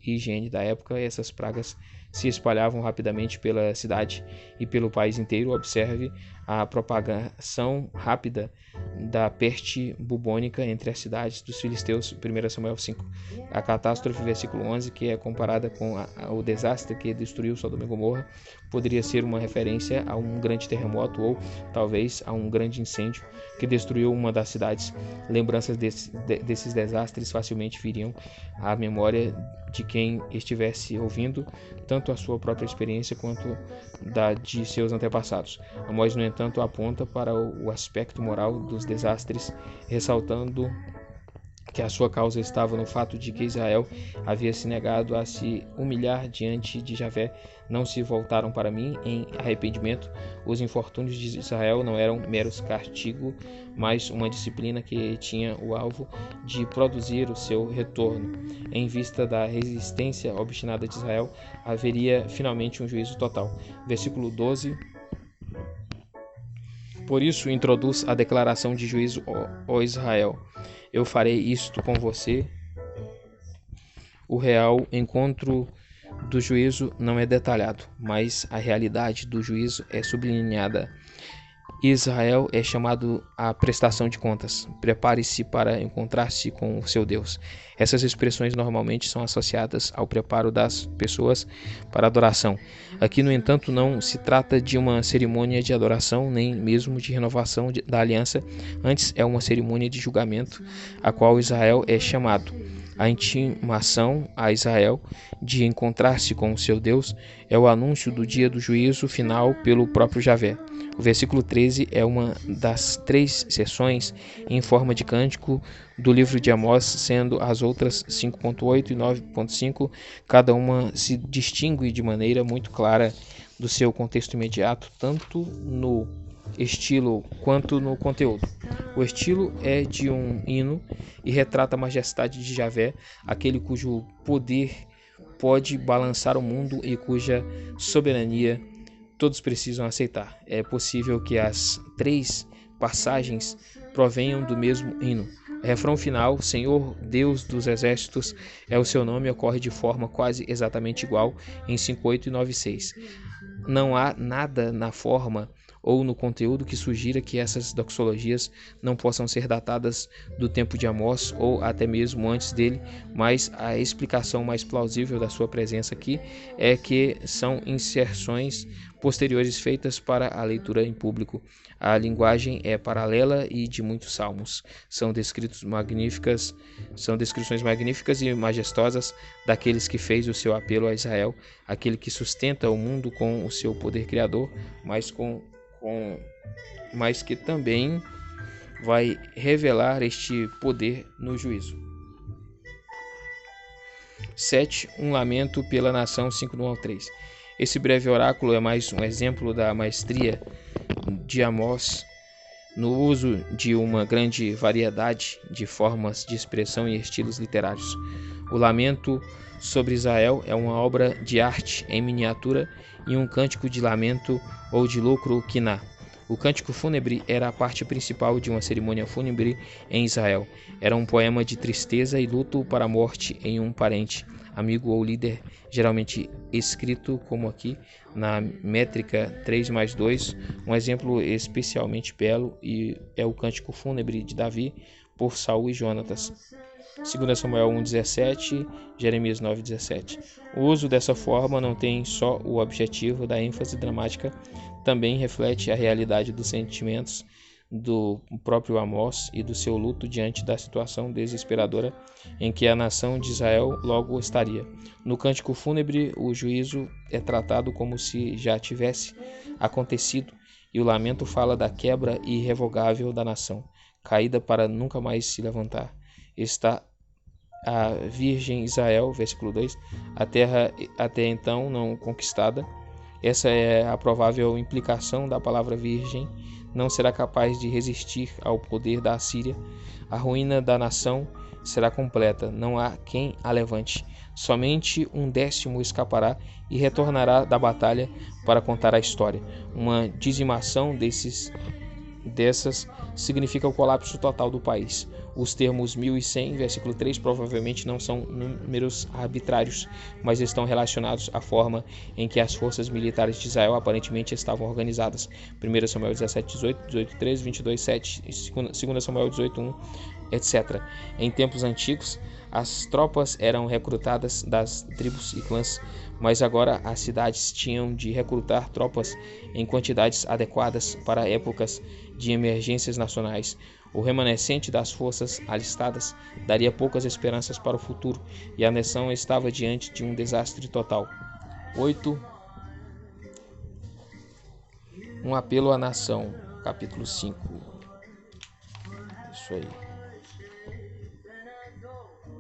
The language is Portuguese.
e higiene da época, essas pragas se espalhavam rapidamente pela cidade e pelo país inteiro. Observe a propagação rápida da peste bubônica entre as cidades dos filisteus, 1 Samuel 5. A catástrofe, versículo 11, que é comparada com o desastre que destruiu Sodoma e Gomorra, poderia ser uma referência a um grande terremoto ou talvez a um grande incêndio que destruiu uma das cidades. Lembranças desses desastres facilmente viriam à memória de quem estivesse ouvindo, tanto a sua própria experiência quanto da de seus antepassados. Amós, no entanto, aponta para o aspecto moral dos desastres, ressaltando que a sua causa estava no fato de que Israel havia se negado a se humilhar diante de Javé. Não se voltaram para mim em arrependimento. Os infortúnios de Israel não eram meros castigo, mas uma disciplina que tinha o alvo de produzir o seu retorno. Em vista da resistência obstinada de Israel, haveria finalmente um juízo total. Versículo 12. Por isso introduz a declaração de juízo, ó Israel. Eu farei isto com você. O real encontro do juízo não é detalhado, mas a realidade do juízo é sublinhada. Israel é chamado à prestação de contas. Prepare-se para encontrar-se com o seu Deus. Essas expressões normalmente são associadas ao preparo das pessoas para adoração. Aqui, no entanto, não se trata de uma cerimônia de adoração, nem mesmo de renovação da aliança. Antes, é uma cerimônia de julgamento, a qual Israel é chamado. A intimação a Israel de encontrar-se com o seu Deus é o anúncio do dia do juízo final pelo próprio Javé. O versículo 13 é uma das 3 seções em forma de cântico do livro de Amós, sendo as outras 5.8 e 9.5, cada uma se distingue de maneira muito clara do seu contexto imediato, tanto no estilo quanto no conteúdo. O estilo é de um hino e retrata a majestade de Javé, aquele cujo poder pode balançar o mundo e cuja soberania todos precisam aceitar. É possível que as 3 passagens provenham do mesmo hino. O refrão final, Senhor Deus dos Exércitos, é o seu nome, ocorre de forma quase exatamente igual em 5.8 e 9.6. Não há nada na forma ou no conteúdo que sugira que essas doxologias não possam ser datadas do tempo de Amós ou até mesmo antes dele, mas a explicação mais plausível da sua presença aqui é que são inserções posteriores feitas para a leitura em público. A linguagem é paralela e de muitos salmos. São descrições magníficas e majestosas daqueles que fez o seu apelo a Israel, aquele que sustenta o mundo com o seu poder criador, mas que também vai revelar este poder no juízo. 7. Um lamento pela nação, 5:1-3. Esse breve oráculo é mais um exemplo da maestria de Amós no uso de uma grande variedade de formas de expressão e estilos literários. O lamento sobre Israel é uma obra de arte em miniatura e um cântico de lamento ou de lucro quiná. O cântico fúnebre era a parte principal de uma cerimônia fúnebre em Israel. Era um poema de tristeza e luto para a morte em um parente, amigo ou líder, geralmente escrito como aqui na métrica 3+2. Um exemplo especialmente belo é o cântico fúnebre de Davi por Saul e Jonatas. 2 Samuel 1:17, Jeremias 9:17. O uso dessa forma não tem só o objetivo da ênfase dramática, também reflete a realidade dos sentimentos do próprio Amós e do seu luto diante da situação desesperadora em que a nação de Israel logo estaria. No cântico fúnebre, o juízo é tratado como se já tivesse acontecido, e o lamento fala da quebra irrevogável da nação, caída para nunca mais se levantar. Está a virgem Israel, versículo 2, a terra até então não conquistada. Essa é a provável implicação da palavra virgem. Não será capaz de resistir ao poder da Assíria. A ruína da nação será completa, não há quem a levante. Somente 1/10 escapará e retornará da batalha para contar a história. Uma dizimação dessas significa o colapso total do país. Os termos 1100, versículo 3, provavelmente não são números arbitrários, mas estão relacionados à forma em que as forças militares de Israel aparentemente estavam organizadas. 1 Samuel 17, 18, 18, 13, 22, 7, 2 Samuel 18, 1, etc. Em tempos antigos, as tropas eram recrutadas das tribos e clãs, mas agora as cidades tinham de recrutar tropas em quantidades adequadas para épocas de emergências nacionais. O remanescente das forças alistadas daria poucas esperanças para o futuro, e a nação estava diante de um desastre total. 8. Um apelo à nação, capítulo 5. Isso aí.